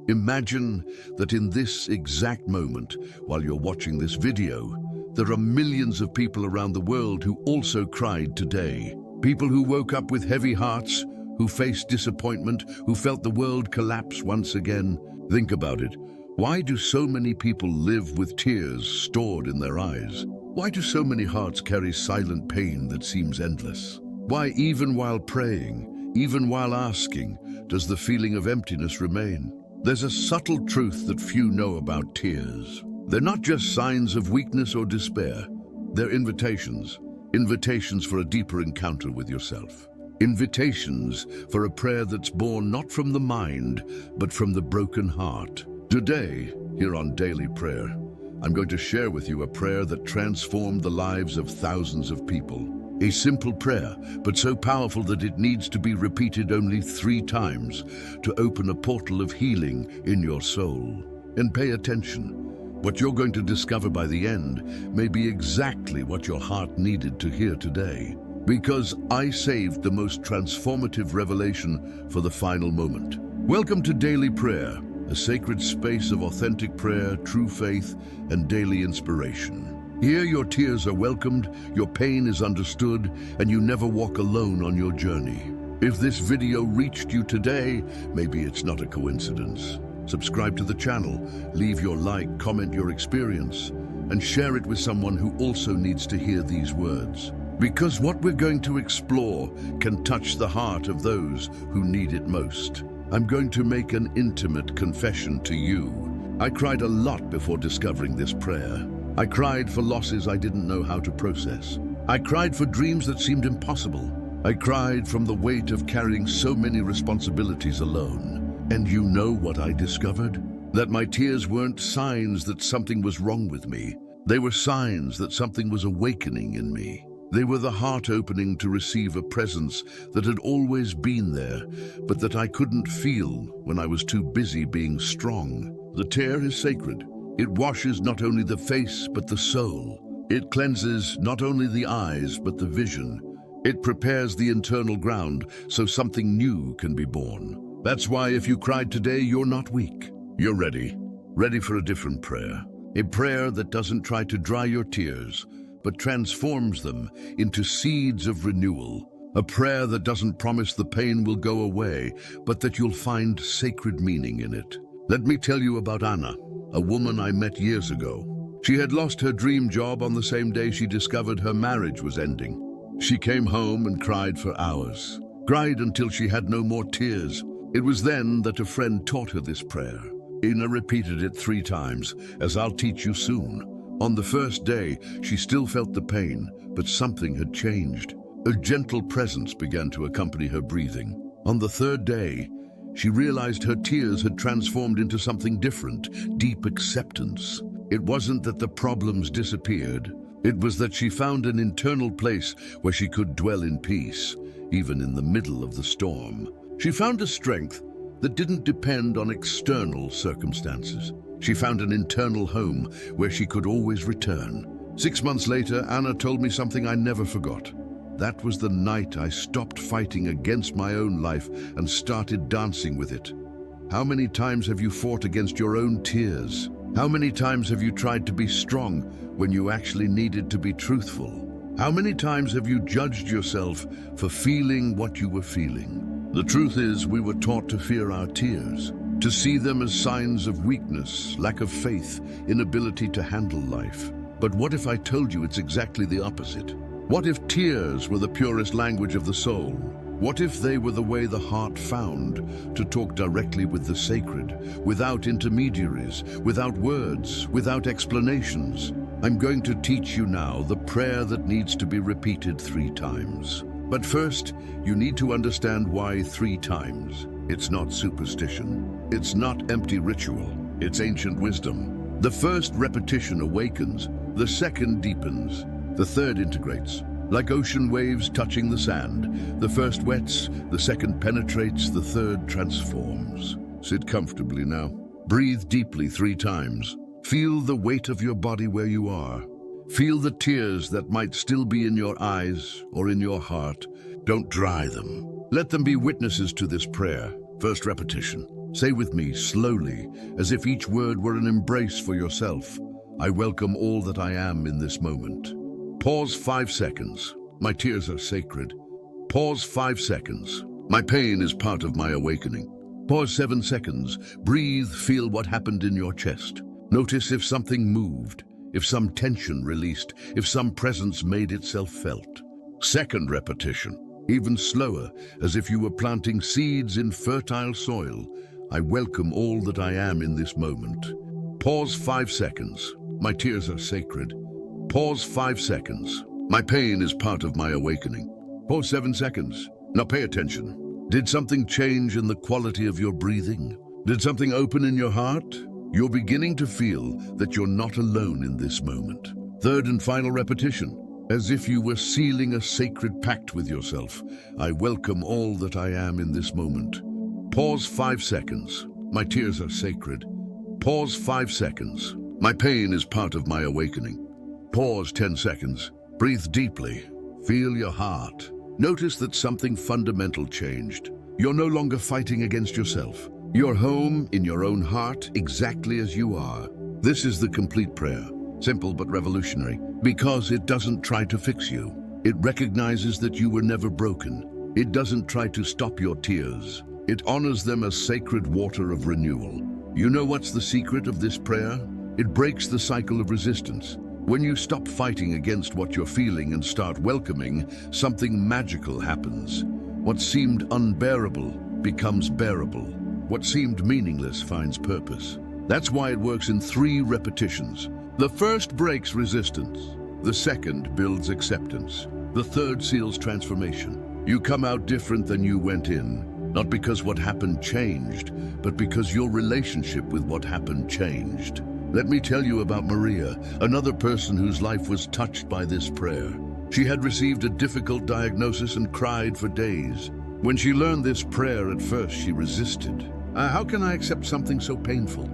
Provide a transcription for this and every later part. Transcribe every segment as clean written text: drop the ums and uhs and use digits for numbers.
Imagine that in this exact moment, while you're watching this video, there are millions of people around the world who also cried today. People who woke up with heavy hearts, who faced disappointment, who felt the world collapse once again. Think about it. Why do so many people live with tears stored in their eyes? Why do so many hearts carry silent pain that seems endless? Why, even while praying, even while asking, does the feeling of emptiness remain? There's a subtle truth that few know about tears. They're not just signs of weakness or despair. They're invitations. Invitations for a deeper encounter with yourself. Invitations for a prayer that's born not from the mind, but from the broken heart. Today, here on Daily Prayer, I'm going to share with you a prayer that transformed the lives of thousands of people. A simple prayer, but so powerful that it needs to be repeated only 3 times to open a portal of healing in your soul. And pay attention. What you're going to discover by the end may be exactly what your heart needed to hear today. Because I saved the most transformative revelation for the final moment. Welcome to Daily Prayer, a sacred space of authentic prayer, true faith, and daily inspiration. Here your tears are welcomed, your pain is understood, and you never walk alone on your journey. If this video reached you today, maybe it's not a coincidence. Subscribe to the channel, leave your like, comment your experience, and share it with someone who also needs to hear these words. Because what we're going to explore can touch the heart of those who need it most. I'm going to make an intimate confession to you. I cried a lot before discovering this prayer. I cried for losses I didn't know how to process. I cried for dreams that seemed impossible. I cried from the weight of carrying so many responsibilities alone. And you know what I discovered? That my tears weren't signs that something was wrong with me. They were signs that something was awakening in me. They were the heart opening to receive a presence that had always been there, but that I couldn't feel when I was too busy being strong. The tear is sacred. It washes not only the face, but the soul. It cleanses not only the eyes, but the vision. It prepares the internal ground so something new can be born. That's why if you cried today, you're not weak. You're ready. Ready for a different prayer. A prayer that doesn't try to dry your tears, but transforms them into seeds of renewal. A prayer that doesn't promise the pain will go away, but that you'll find sacred meaning in it. Let me tell you about Anna, a woman I met years ago. She had lost her dream job on the same day she discovered her marriage was ending. She came home and cried for hours. Cried until she had no more tears. It was then that a friend taught her this prayer. Ina repeated it 3 times, as I'll teach you soon. On the first day, she still felt the pain, but something had changed. A gentle presence began to accompany her breathing. On the 3rd day, she realized her tears had transformed into something different, deep acceptance. It wasn't that the problems disappeared. It was that she found an internal place where she could dwell in peace, even in the middle of the storm. She found a strength that didn't depend on external circumstances. She found an internal home where she could always return. 6 months later, Anna told me something I never forgot. That was the night I stopped fighting against my own life and started dancing with it. How many times have you fought against your own tears? How many times have you tried to be strong when you actually needed to be truthful? How many times have you judged yourself for feeling what you were feeling? The truth is, we were taught to fear our tears, to see them as signs of weakness, lack of faith, inability to handle life. But what if I told you it's exactly the opposite? What if tears were the purest language of the soul? What if they were the way the heart found to talk directly with the sacred, without intermediaries, without words, without explanations? I'm going to teach you now the prayer that needs to be repeated 3 times. But first, you need to understand why 3 times. It's not superstition. It's not empty ritual. It's ancient wisdom. The first repetition awakens, the second deepens, the third integrates. Like ocean waves touching the sand, the first wets, the second penetrates, the third transforms. Sit comfortably now. Breathe deeply 3 times. Feel the weight of your body where you are. Feel the tears that might still be in your eyes or in your heart. Don't dry them. Let them be witnesses to this prayer. First repetition. Say with me slowly, as if each word were an embrace for yourself. I welcome all that I am in this moment. Pause 5 seconds. My tears are sacred. Pause 5 seconds. My pain is part of my awakening. Pause 7 seconds. Breathe, feel what happened in your chest. Notice if something moved, if some tension released, if some presence made itself felt. Second repetition, even slower, as if you were planting seeds in fertile soil. I welcome all that I am in this moment. Pause 5 seconds. My tears are sacred. Pause 5 seconds. My pain is part of my awakening. Pause 7 seconds. Now pay attention. Did something change in the quality of your breathing? Did something open in your heart? You're beginning to feel that you're not alone in this moment. Third and final repetition, as if you were sealing a sacred pact with yourself. I welcome all that I am in this moment. Pause 5 seconds. My tears are sacred. Pause 5 seconds. My pain is part of my awakening. Pause 10 seconds. Breathe deeply. Feel your heart. Notice that something fundamental changed. You're no longer fighting against yourself. You're home in your own heart, exactly as you are. This is the complete prayer. Simple but revolutionary, because it doesn't try to fix you. It recognizes that you were never broken. It doesn't try to stop your tears. It honors them as sacred water of renewal. You know what's the secret of this prayer? It breaks the cycle of resistance. When you stop fighting against what you're feeling and start welcoming, something magical happens. What seemed unbearable becomes bearable. What seemed meaningless finds purpose. That's why it works in 3 repetitions. The first breaks resistance. The second builds acceptance. The third seals transformation. You come out different than you went in, not because what happened changed, but because your relationship with what happened changed. Let me tell you about Maria, another person whose life was touched by this prayer. She had received a difficult diagnosis and cried for days. When she learned this prayer, at first she resisted. How can I accept something so painful?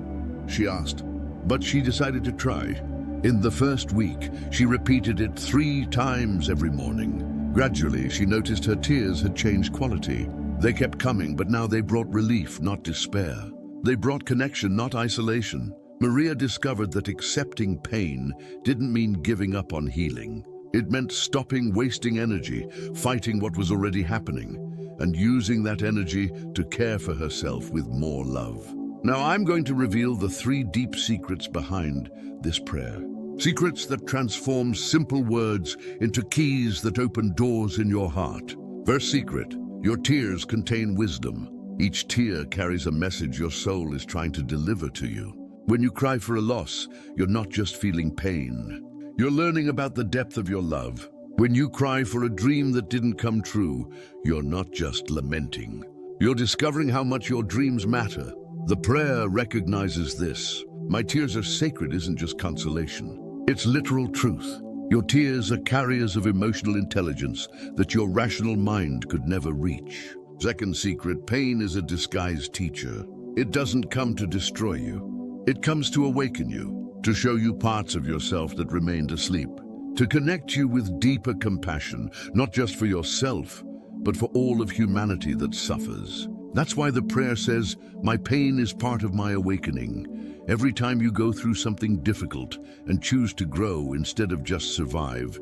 She asked. But she decided to try. In the first week, she repeated it 3 times every morning. Gradually, she noticed her tears had changed quality. They kept coming, but now they brought relief, not despair. They brought connection, not isolation. Maria discovered that accepting pain didn't mean giving up on healing. It meant stopping wasting energy, fighting what was already happening, and using that energy to care for herself with more love. Now I'm going to reveal the 3 deep secrets behind this prayer. Secrets that transform simple words into keys that open doors in your heart. First secret, your tears contain wisdom. Each tear carries a message your soul is trying to deliver to you. When you cry for a loss, you're not just feeling pain. You're learning about the depth of your love. When you cry for a dream that didn't come true, you're not just lamenting. You're discovering how much your dreams matter. The prayer recognizes this. My tears are sacred isn't just consolation. It's literal truth. Your tears are carriers of emotional intelligence that your rational mind could never reach. Second secret, pain is a disguised teacher. It doesn't come to destroy you. It comes to awaken you, to show you parts of yourself that remained asleep, to connect you with deeper compassion, not just for yourself, but for all of humanity that suffers. That's why the prayer says, my pain is part of my awakening. Every time you go through something difficult and choose to grow instead of just survive,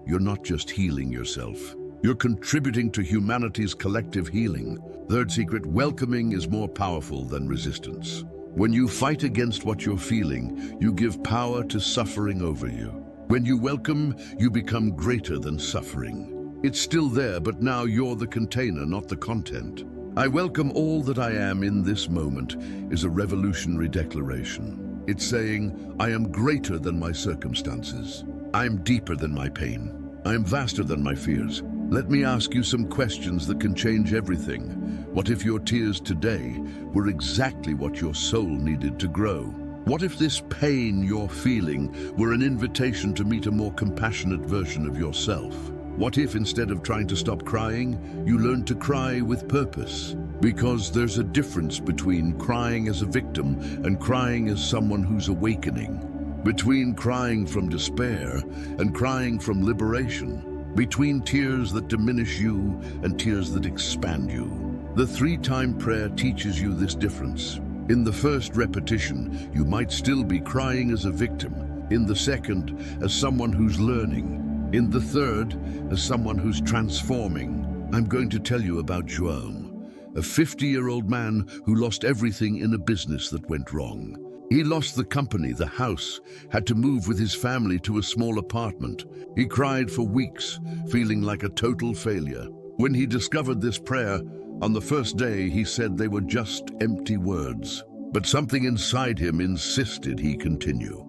you're not just healing yourself. You're contributing to humanity's collective healing. Third secret, welcoming is more powerful than resistance. When you fight against what you're feeling, you give power to suffering over you. When you welcome, you become greater than suffering. It's still there, but now you're the container, not the content. I welcome all that I am in this moment is a revolutionary declaration. It's saying, I am greater than my circumstances. I am deeper than my pain. I am vaster than my fears. Let me ask you some questions that can change everything. What if your tears today were exactly what your soul needed to grow? What if this pain you're feeling were an invitation to meet a more compassionate version of yourself? What if instead of trying to stop crying, you learned to cry with purpose? Because there's a difference between crying as a victim and crying as someone who's awakening. Between crying from despair and crying from liberation. Between tears that diminish you and tears that expand you. The 3-time prayer teaches you this difference. In the first repetition, you might still be crying as a victim. In the second, as someone who's learning. In the third, as someone who's transforming. I'm going to tell you about João, a 50-year-old man who lost everything in a business that went wrong. He lost the company, the house, had to move with his family to a small apartment. He cried for weeks, feeling like a total failure. When he discovered this prayer, on the first day he said they were just empty words. But something inside him insisted he continue.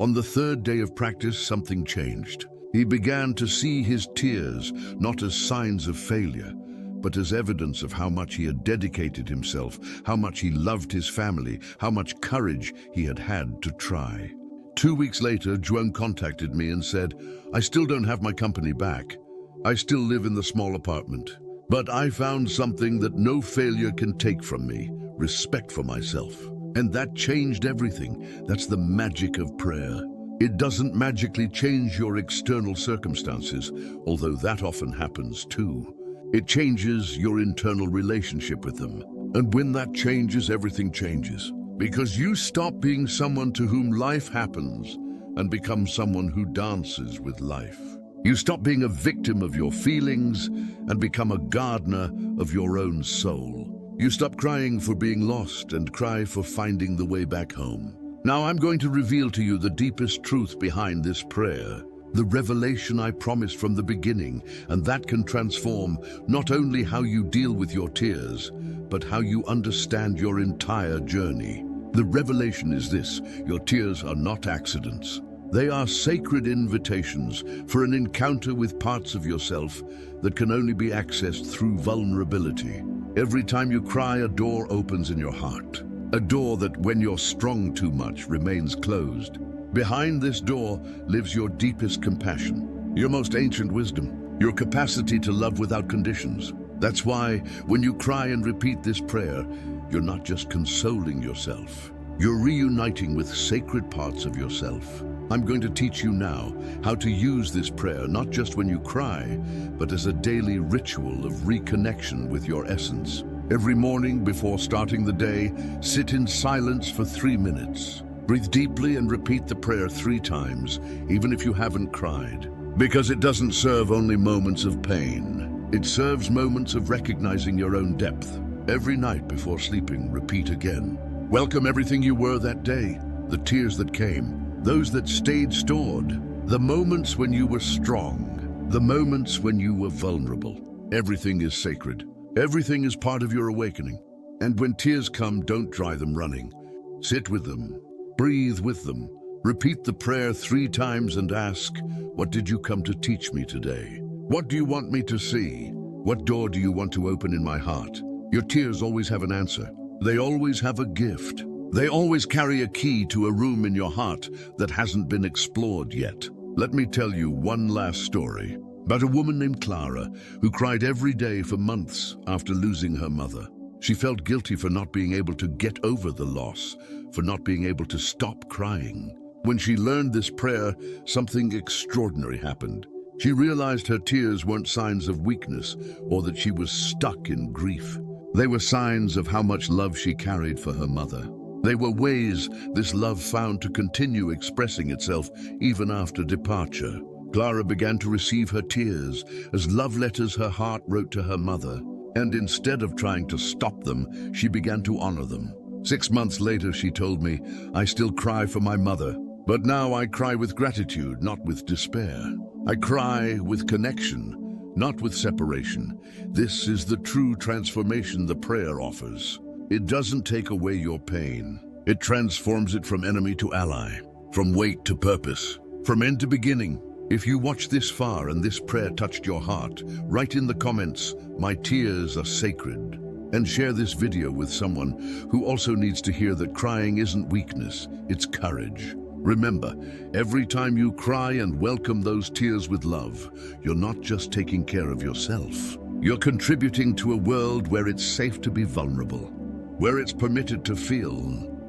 On the third day of practice, something changed. He began to see his tears not as signs of failure, but as evidence of how much he had dedicated himself, how much he loved his family, how much courage he had had to try. 2 weeks later, João contacted me and said, "I still don't have my company back. I still live in the small apartment. But I found something that no failure can take from me, respect for myself." And that changed everything. That's the magic of prayer. It doesn't magically change your external circumstances, although that often happens too. It changes your internal relationship with them. And when that changes, everything changes. Because you stop being someone to whom life happens and become someone who dances with life. You stop being a victim of your feelings and become a gardener of your own soul. You stop crying for being lost and cry for finding the way back home. Now I'm going to reveal to you the deepest truth behind this prayer. The revelation I promised from the beginning, and that can transform not only how you deal with your tears, but how you understand your entire journey. The revelation is this: your tears are not accidents. They are sacred invitations for an encounter with parts of yourself that can only be accessed through vulnerability. Every time you cry, a door opens in your heart. A door that, when you're strong too much, remains closed. Behind this door lives your deepest compassion, your most ancient wisdom, your capacity to love without conditions. That's why, when you cry and repeat this prayer, you're not just consoling yourself. You're reuniting with sacred parts of yourself. I'm going to teach you now how to use this prayer, not just when you cry, but as a daily ritual of reconnection with your essence. Every morning before starting the day, sit in silence for 3 minutes. Breathe deeply and repeat the prayer 3 times, even if you haven't cried. Because it doesn't serve only moments of pain. It serves moments of recognizing your own depth. Every night before sleeping, repeat again. Welcome everything you were that day, the tears that came, those that stayed stored, the moments when you were strong, the moments when you were vulnerable. Everything is sacred. Everything is part of your awakening. And when tears come, don't dry them running. Sit with them. Breathe with them. Repeat the prayer 3 times and ask, what did you come to teach me today? What do you want me to see? What door do you want to open in my heart? Your tears always have an answer. They always have a gift. They always carry a key to a room in your heart that hasn't been explored yet. Let me tell you one last story about a woman named Clara who cried every day for months after losing her mother. She felt guilty for not being able to get over the loss, for not being able to stop crying. When she learned this prayer, something extraordinary happened. She realized her tears weren't signs of weakness or that she was stuck in grief. They were signs of how much love she carried for her mother. They were ways this love found to continue expressing itself even after departure. Clara began to receive her tears as love letters her heart wrote to her mother. And instead of trying to stop them, she began to honor them. 6 months later, she told me, "I still cry for my mother, but now I cry with gratitude, not with despair. I cry with connection, not with separation." This is the true transformation the prayer offers. It doesn't take away your pain. It transforms it from enemy to ally, from weight to purpose, from end to beginning. If you watched this far and this prayer touched your heart, write in the comments, "My tears are sacred," and share this video with someone who also needs to hear that crying isn't weakness, it's courage. Remember, every time you cry and welcome those tears with love, you're not just taking care of yourself. You're contributing to a world where it's safe to be vulnerable, where it's permitted to feel,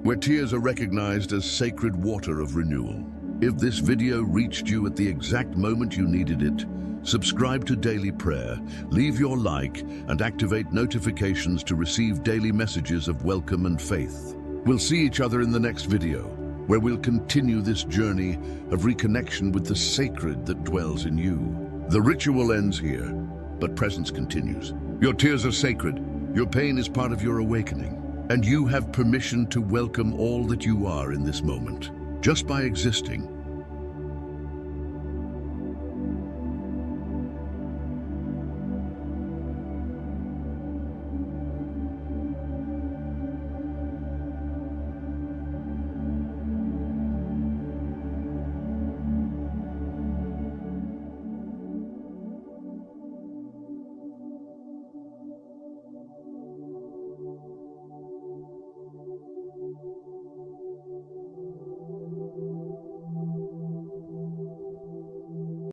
where tears are recognized as sacred water of renewal. If this video reached you at the exact moment you needed it, subscribe to Daily Prayer, leave your like, and activate notifications to receive daily messages of welcome and faith. We'll see each other in the next video, where we'll continue this journey of reconnection with the sacred that dwells in you. The ritual ends here, but presence continues. Your tears are sacred, your pain is part of your awakening, and you have permission to welcome all that you are in this moment. Just by existing,